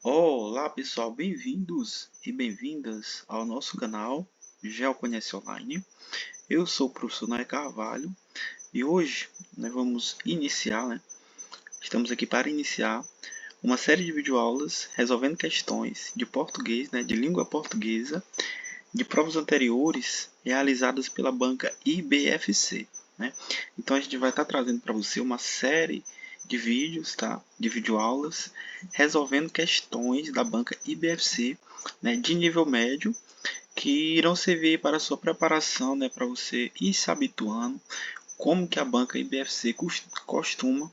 Olá pessoal, bem-vindos e bem-vindas ao nosso canal Geoconhece Online. Eu sou o professor Noé Carvalho e hoje nós vamos iniciar, estamos aqui para iniciar uma série de videoaulas resolvendo questões de português, de língua portuguesa, de provas anteriores realizadas pela banca IBFC. Então a gente vai estar trazendo para você uma série de vídeos, de videoaulas, resolvendo questões da banca IBFC, de nível médio, que irão servir para a sua preparação, para você ir se habituando como que a banca IBFC costuma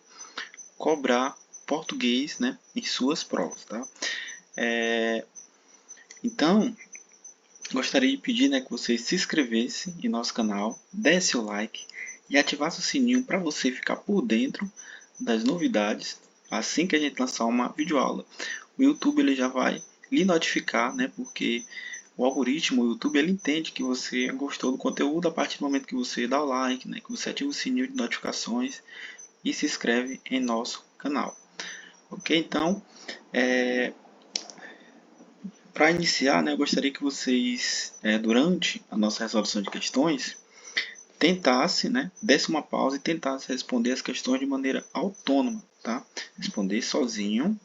cobrar português, em suas provas. Então, gostaria de pedir que você se inscrevesse em nosso canal, desse o like e ativasse o sininho para você ficar por dentro das novidades assim que a gente lançar uma videoaula. O YouTube ele já vai lhe notificar, porque o algoritmo, o YouTube, ele entende que você gostou do conteúdo a partir do momento que você dá o like, que você ativa o sininho de notificações e se inscreve em nosso canal. Ok? Então, para iniciar, eu gostaria que vocês, durante a nossa resolução de questões, tentasse, desse uma pausa e tentasse responder as questões de maneira autônoma, tá? Responder sozinho,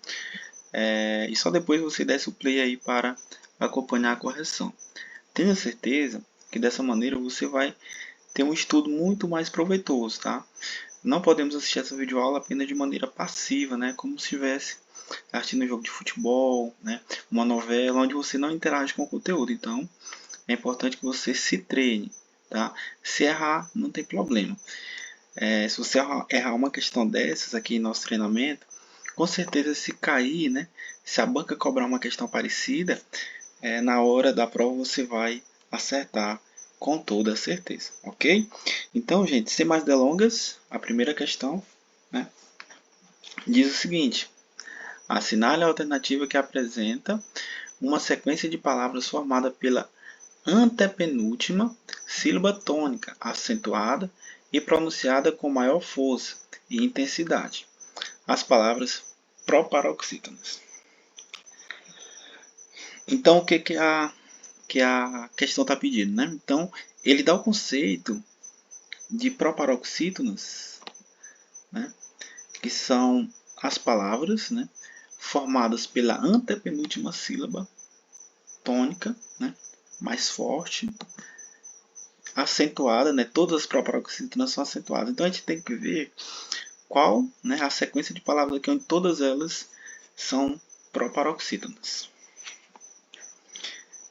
e só depois você desse o play aí para acompanhar a correção. Tenha certeza que dessa maneira você vai ter um estudo muito mais proveitoso, tá? Não podemos assistir essa videoaula apenas de maneira passiva, como se estivesse assistindo um jogo de futebol, uma novela, onde você não interage com o conteúdo. Então, é importante que você se treine, tá? Se errar, não tem problema. Se você errar uma questão dessas aqui em nosso treinamento, com certeza se cair, se a banca cobrar uma questão parecida, na hora da prova você vai acertar com toda certeza, ok? Então, gente, sem mais delongas, a primeira questão, diz o seguinte: assinale a alternativa que apresenta uma sequência de palavras formada pela antepenúltima sílaba tônica acentuada e pronunciada com maior força e intensidade. As palavras proparoxítonas. Então, o que a questão está pedindo? Então, ele dá o conceito de proparoxítonas, que são as palavras formadas pela antepenúltima sílaba tônica, mais forte, acentuada, todas as proparoxítonas são acentuadas. Então a gente tem que ver qual a sequência de palavras aqui onde todas elas são proparoxítonas.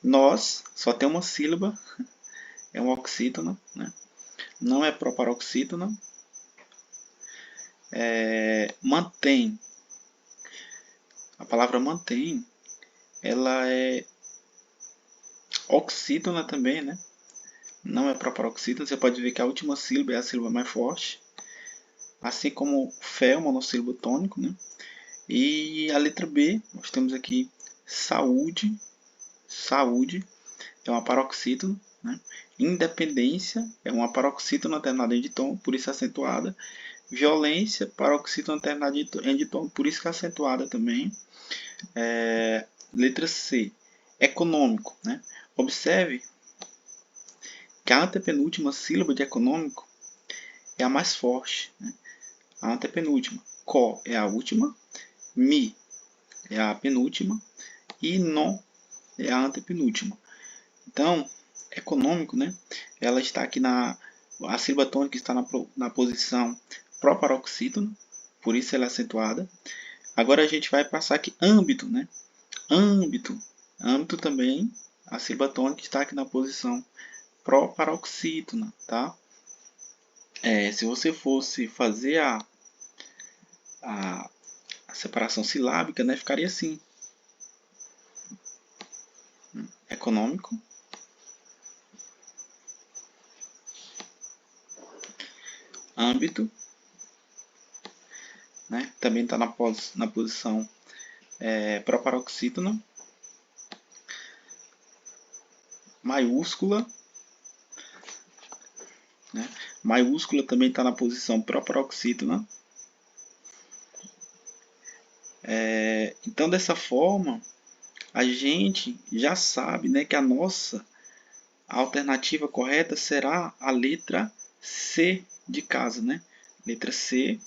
Nós só tem uma sílaba, é uma oxítona, não é proparoxítona. Mantém. A palavra mantém, ela é oxítona também, não é proparoxítona. Você pode ver que a última sílaba é a sílaba mais forte, assim como fé, o monossílabo tônico, E a letra B, nós temos aqui saúde, saúde é uma paroxítona, Independência é uma paroxítona alternada em tom, por isso acentuada. Violência, paroxítona alternada em tom, por isso que é acentuada também. Letra C, econômico, Observe que a antepenúltima sílaba de econômico é a mais forte, A antepenúltima. Co é a última, mi é a penúltima e non é a antepenúltima. Então, econômico, ela está aqui a sílaba tônica está na posição proparoxítona, por isso ela é acentuada. Agora a gente vai passar aqui âmbito, Âmbito. Âmbito também, a sílaba tônica está aqui na posição proparoxítona, tá? Se você fosse fazer a separação silábica, ficaria assim: econômico, âmbito, também está na posição proparoxítona, maiúscula, maiúscula também está na posição proparoxítona, Então, dessa forma, a gente já sabe, né, que a nossa alternativa correta será a letra C de casa, né? Letra C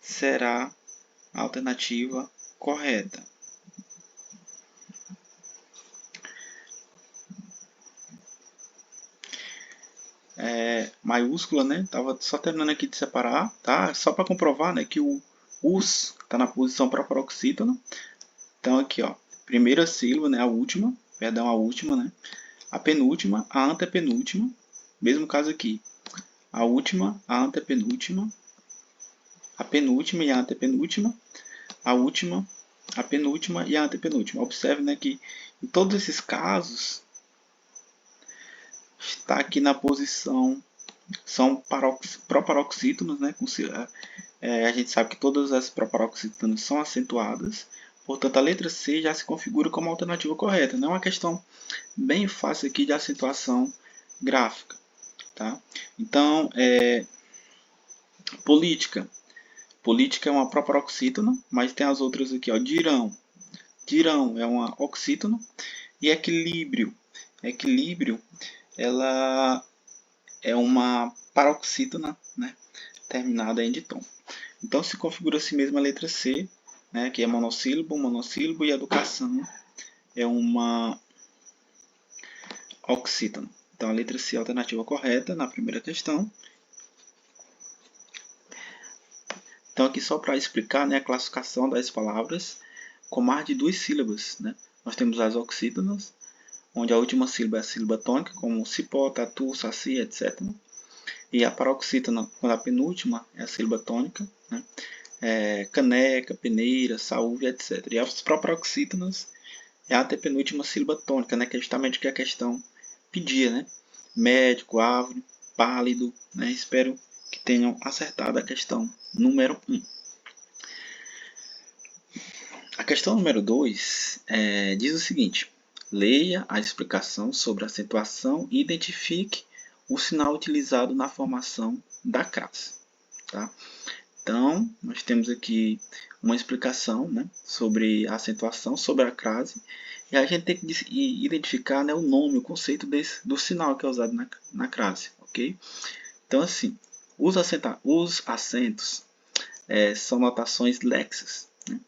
será a alternativa correta. Maiúscula, né? Tava só terminando aqui de separar, tá? Só para comprovar, né, que o us está na posição proparoxítona. Então aqui, ó, primeira sílaba, né, a última, perdão, a última, né? A penúltima, a antepenúltima, mesmo caso aqui. A última, a antepenúltima, a penúltima e a antepenúltima, a última, a penúltima e a antepenúltima. Observe, né, que em todos esses casos está aqui na posição, são proparoxítonos, né? A gente sabe que todas as proparoxítonas são acentuadas, portanto a letra C já se configura como a alternativa correta. Não é uma questão bem fácil aqui de acentuação gráfica, tá? Então, política. Política é uma proparoxítona, mas tem as outras aqui, ó, dirão. Dirão é uma oxítona. E equilíbrio. Equilíbrio, ela é uma paroxítona, né, terminada em ditom. Então se configura assim mesmo a letra C, né, que é monossílabo, monossílabo, e educação é uma oxítona. Então a letra C é a alternativa correta na primeira questão. Então aqui só para explicar, né, a classificação das palavras com mais de 2 sílabas, né? Nós temos as oxítonas, onde a última sílaba é a sílaba tônica, como cipó, tatu, saci, etc. E a paroxítona, quando a penúltima é a sílaba tônica, né? Caneca, peneira, saúde, etc. E as proparoxítonas é a antepenúltima sílaba tônica, né? Que é justamente o que a questão pedia, né? Médico, árvore, pálido, né? Espero que tenham acertado a questão número 1. A questão número 2 diz o seguinte: leia a explicação sobre a acentuação e identifique o sinal utilizado na formação da crase. Tá? Então, nós temos aqui uma explicação, né, sobre a acentuação, sobre a crase, e a gente tem que identificar, né, o nome, o conceito do sinal que é usado na crase. Okay? Então, assim, os acentos são notações léxicas, né,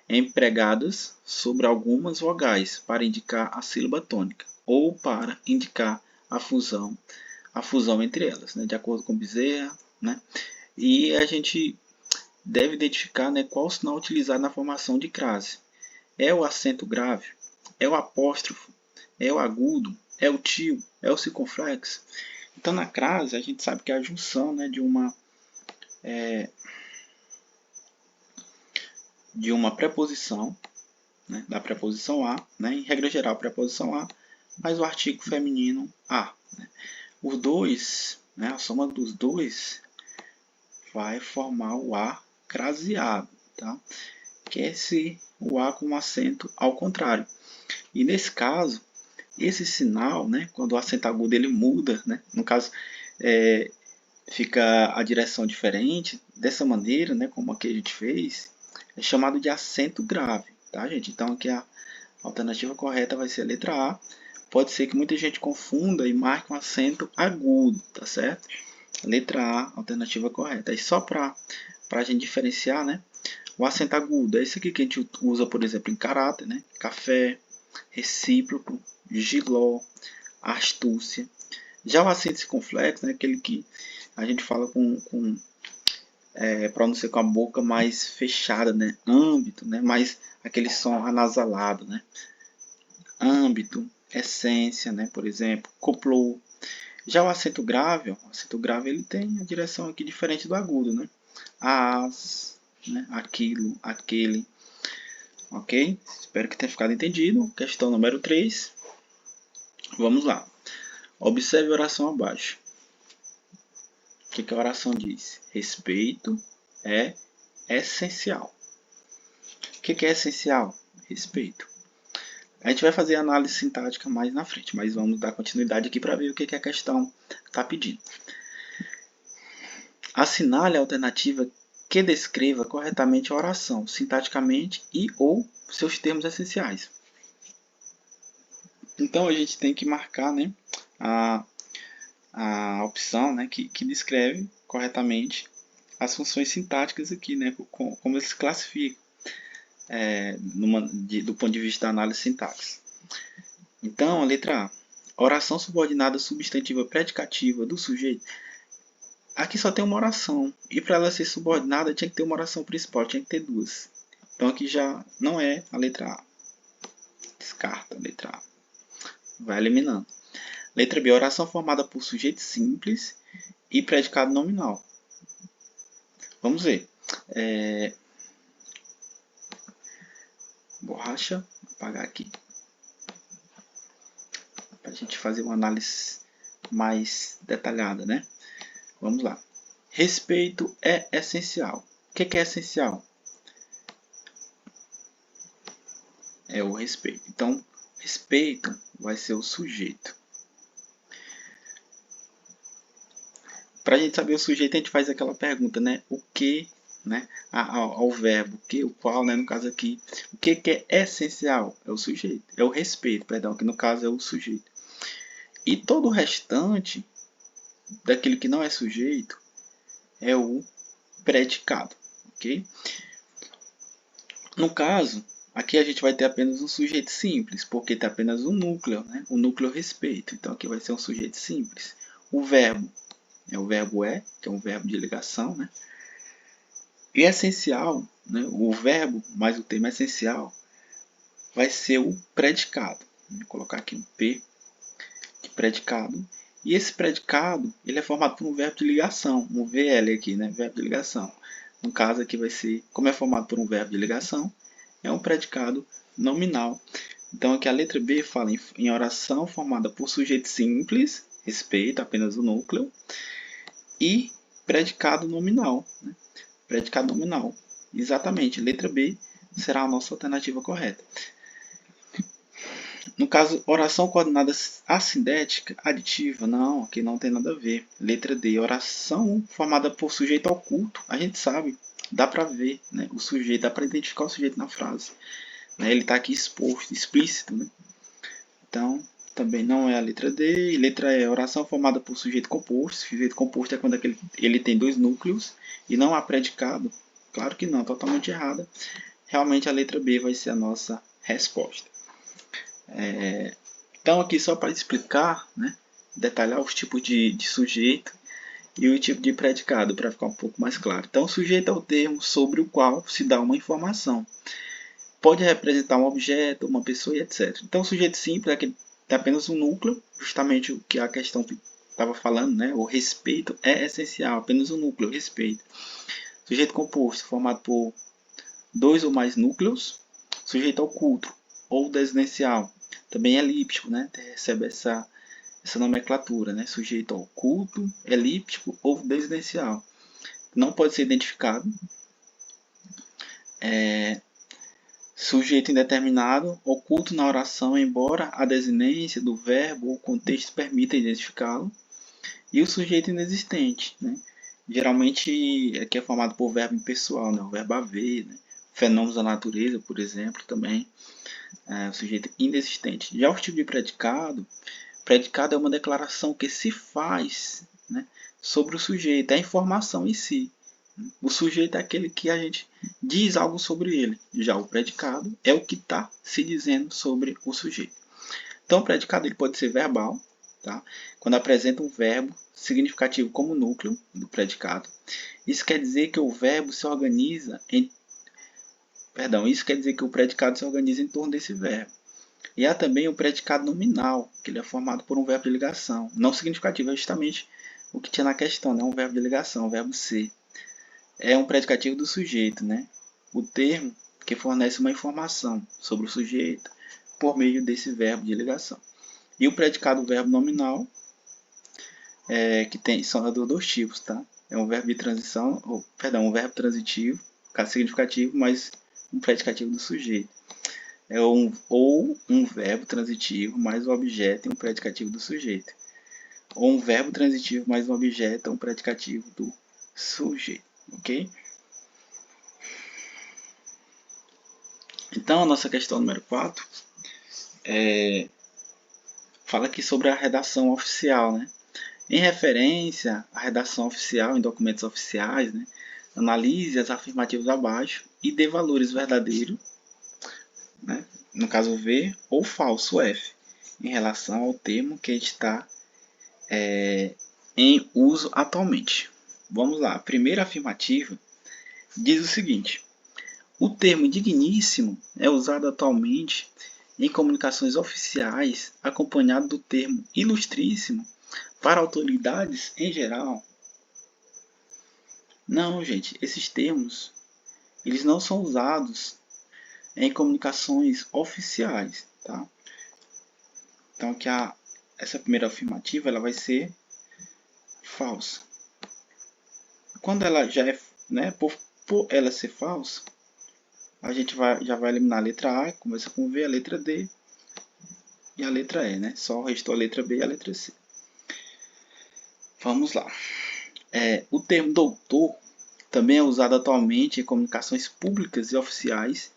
empregadas sobre algumas vogais para indicar a sílaba tônica ou para indicar a fusão entre elas, né, de acordo com Bezerra, né? E a gente deve identificar, né, qual o sinal utilizado na formação de crase. É o acento grave? É o apóstrofo? É o agudo? É o tio? É o circunflexo? Então, na crase, a gente sabe que é a junção, né, de uma preposição, né, da preposição a, né, em regra geral, a preposição a, mais o artigo feminino a. Né. Os dois, né, a soma dos dois vai formar o a craseado, tá? Que é o a com acento ao contrário. E nesse caso, esse sinal, né, quando o acento agudo ele muda, né, no caso fica a direção diferente, dessa maneira, né, como aqui a gente fez, é chamado de acento grave, tá, gente? Então aqui a alternativa correta vai ser a letra A. Pode ser que muita gente confunda e marque um acento agudo, tá certo? Letra A, alternativa correta. E só para a gente diferenciar, né? O acento agudo é esse aqui que a gente usa, por exemplo, em caráter, né? Café, recíproco, giló, astúcia. Já o acento circunflexo, né? Aquele que a gente fala com pronúncia com a boca mais fechada, né? Âmbito, né? Mais aquele som anasalado, né? Âmbito, essência, né? Por exemplo, coplou. Já o acento grave ele tem a direção aqui diferente do agudo, né? As, né? Aquilo, aquele. Ok? Espero que tenha ficado entendido. Questão número 3. Vamos lá. Observe a oração abaixo. O que a oração diz? Respeito é essencial. O que é essencial? Respeito. A gente vai fazer a análise sintática mais na frente, mas vamos dar continuidade aqui para ver o que a questão está pedindo. Assinale a alternativa que descreva corretamente a oração, sintaticamente e ou seus termos essenciais. Então a gente tem que marcar, né, a opção, né, que descreve corretamente as funções sintáticas aqui, né, como eles se classificam do ponto de vista da análise sintaxe. Então, a letra A. Oração subordinada substantiva predicativa do sujeito. Aqui só tem uma oração. E para ela ser subordinada, tinha que ter uma oração principal, tinha que ter duas. Então, aqui já não é a letra A. Descarta a letra A. Vai eliminando. Letra B. Oração formada por sujeito simples e predicado nominal. Vamos ver. Borracha. Vou apagar aqui. Para a gente fazer uma análise mais detalhada, né? Vamos lá. Respeito é essencial. O que é essencial? É o respeito. Então, respeito vai ser o sujeito. Para a gente saber o sujeito, a gente faz aquela pergunta, né? O que, né? Ao verbo, o que, o qual, né? No caso aqui, o que é essencial? É o sujeito. É o respeito, perdão, que no caso é o sujeito. E todo o restante, daquele que não é sujeito, é o predicado, ok? No caso, aqui a gente vai ter apenas um sujeito simples, porque tem apenas um núcleo, né? O núcleo respeito. Então aqui vai ser um sujeito simples. O verbo é o verbo é, que é um verbo de ligação, né? E essencial, né? O verbo mais o termo essencial vai ser o predicado. Vou colocar aqui um P de predicado. E esse predicado, ele é formado por um verbo de ligação, um VL aqui, né? Verbo de ligação. No caso aqui vai ser, como é formado por um verbo de ligação, é um predicado nominal. Então aqui a letra B fala em oração formada por sujeito simples, respeito, apenas o núcleo, e predicado nominal. Né? Predicado nominal. Exatamente, letra B será a nossa alternativa correta. No caso, oração coordenada assindética aditiva, não, aqui não tem nada a ver. Letra D, oração formada por sujeito oculto, a gente sabe, dá para ver, né, o sujeito, dá para identificar o sujeito na frase. Né, ele está aqui exposto, explícito. Né? Então, também não é a letra D. E letra E, oração formada por sujeito composto. Sujeito composto é quando ele tem dois núcleos e não há predicado. Claro que não, totalmente errada. Realmente a letra B vai ser a nossa resposta. Então aqui só para explicar, né, detalhar os tipos de sujeito e o tipo de predicado, para ficar um pouco mais claro. Então sujeito é o termo sobre o qual se dá uma informação. Pode representar um objeto, uma pessoa e etc. Então o sujeito simples é aquele que tem apenas um núcleo, justamente o que a questão estava falando, né? O respeito é essencial, apenas um núcleo, respeito. Sujeito composto, formado por dois ou mais núcleos. Sujeito oculto ou desinencial, também elíptico, né? Recebe essa nomenclatura, né? Sujeito oculto, elíptico ou desinencial. Não pode ser identificado. Sujeito indeterminado, oculto na oração, embora a desinência do verbo ou o contexto permita identificá-lo. E o sujeito inexistente, né? Geralmente aqui é formado por verbo impessoal, né? O verbo haver, né? Fenômenos da natureza, por exemplo, também. O sujeito inexistente. Já o tipo de predicado é uma declaração que se faz, né, sobre o sujeito, é a informação em si. O sujeito é aquele que a gente diz algo sobre ele. Já o predicado é o que está se dizendo sobre o sujeito. Então, o predicado ele pode ser verbal, tá? Quando apresenta um verbo significativo como núcleo do predicado. Isso quer dizer que o verbo se organiza isso quer dizer que o predicado se organiza em torno desse verbo. E há também o predicado nominal, que ele é formado por um verbo de ligação. Não significativo é justamente o que tinha na questão, né? Um verbo de ligação, o verbo ser. É um predicativo do sujeito, né? O termo que fornece uma informação sobre o sujeito por meio desse verbo de ligação. E o predicado verbo nominal, são dois tipos, tá? É um verbo de transição, um verbo transitivo, caso significativo, mas um predicativo do sujeito. Ou um verbo transitivo mais o objeto e um predicativo do sujeito. Ou um verbo transitivo mais um objeto e um predicativo do sujeito. Ok? Então, a nossa questão número 4 fala aqui sobre a redação oficial, né? Em referência à redação oficial em documentos oficiais, né? Analise as afirmativas abaixo e dê valores verdadeiros, né? No caso V, ou falso F, em relação ao termo que está em uso atualmente. Vamos lá, a primeira afirmativa diz o seguinte: o termo digníssimo é usado atualmente em comunicações oficiais, acompanhado do termo ilustríssimo para autoridades em geral. Não, gente, esses termos eles não são usados em comunicações oficiais, tá? Então que essa primeira afirmativa ela vai ser falsa. Quando ela já é, né, por ela ser falsa, a gente já vai eliminar a letra A, começa com V, a letra D e a letra E, né? Só restou a letra B e a letra C. Vamos lá. O termo doutor também é usado atualmente em comunicações públicas e oficiais,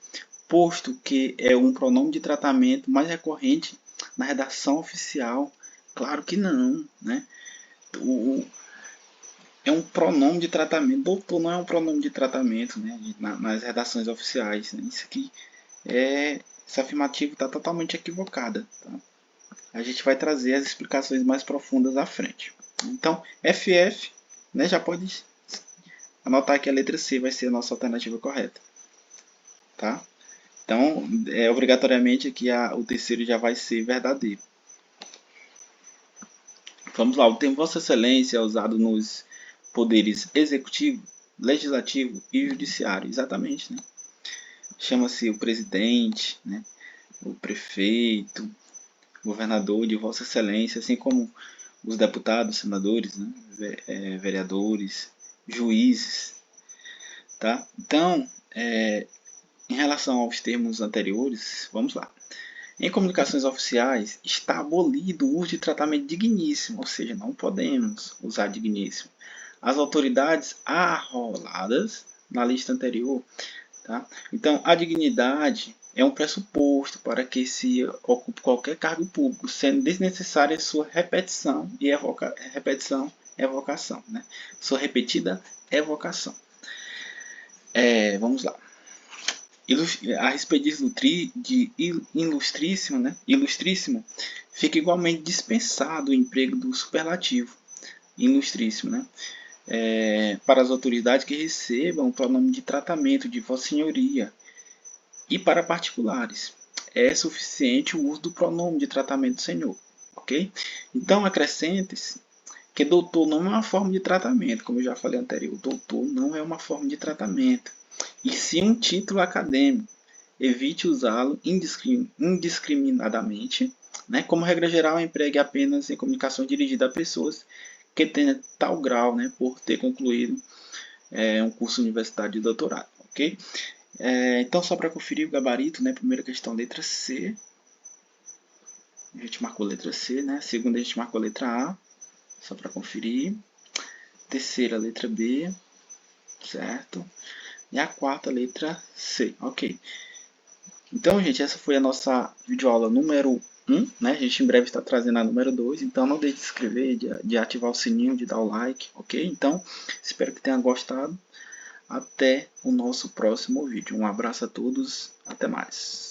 posto que é um pronome de tratamento mais recorrente na redação oficial. Claro que não, né? É um pronome de tratamento. Doutor não é um pronome de tratamento, né? Nas redações oficiais. Né? Isso aqui essa afirmativa está totalmente equivocada. Tá? A gente vai trazer as explicações mais profundas à frente. Então, FF, né, já pode anotar que a letra C vai ser a nossa alternativa correta. Tá? Então, obrigatoriamente aqui o terceiro já vai ser verdadeiro. Vamos lá, o termo Vossa Excelência é usado nos poderes executivo, legislativo e judiciário. Exatamente, né? Chama-se o presidente, né? O prefeito, governador de Vossa Excelência, assim como os deputados, senadores, né? Vereadores, juízes. Tá? Então, em relação aos termos anteriores, vamos lá. Em comunicações oficiais, está abolido o uso de tratamento digníssimo, ou seja, não podemos usar digníssimo. As autoridades arroladas na lista anterior. Tá? Então, a dignidade é um pressuposto para que se ocupe qualquer cargo público, sendo desnecessária sua repetição e evocação. Né? Sua repetida evocação. Vamos lá. A respeito de ilustríssimo, né? Ilustríssimo, fica igualmente dispensado o emprego do superlativo ilustríssimo, né? Para as autoridades que recebam o pronome de tratamento de Vossa Senhoria e para particulares. É suficiente o uso do pronome de tratamento Senhor, ok? Então acrescente-se que doutor não é uma forma de tratamento, como eu já falei anterior, doutor não é uma forma de tratamento, e sim um título acadêmico. Evite usá-lo indiscriminadamente, né? Como regra geral, empregue apenas em comunicação dirigida a pessoas que tenham tal grau, né, por ter concluído um curso universitário de doutorado, ok? Então, só para conferir o gabarito, né, primeira questão, letra C, a gente marcou letra C, né? Segunda, a gente marcou letra A, só para conferir. Terceira, letra B, certo? E a quarta, letra C, ok. Então, gente, essa foi a nossa videoaula número 1, né? A gente em breve está trazendo a número 2, então não deixe de se inscrever, de ativar o sininho, de dar o like, ok? Então, espero que tenha gostado. Até o nosso próximo vídeo. Um abraço a todos, até mais.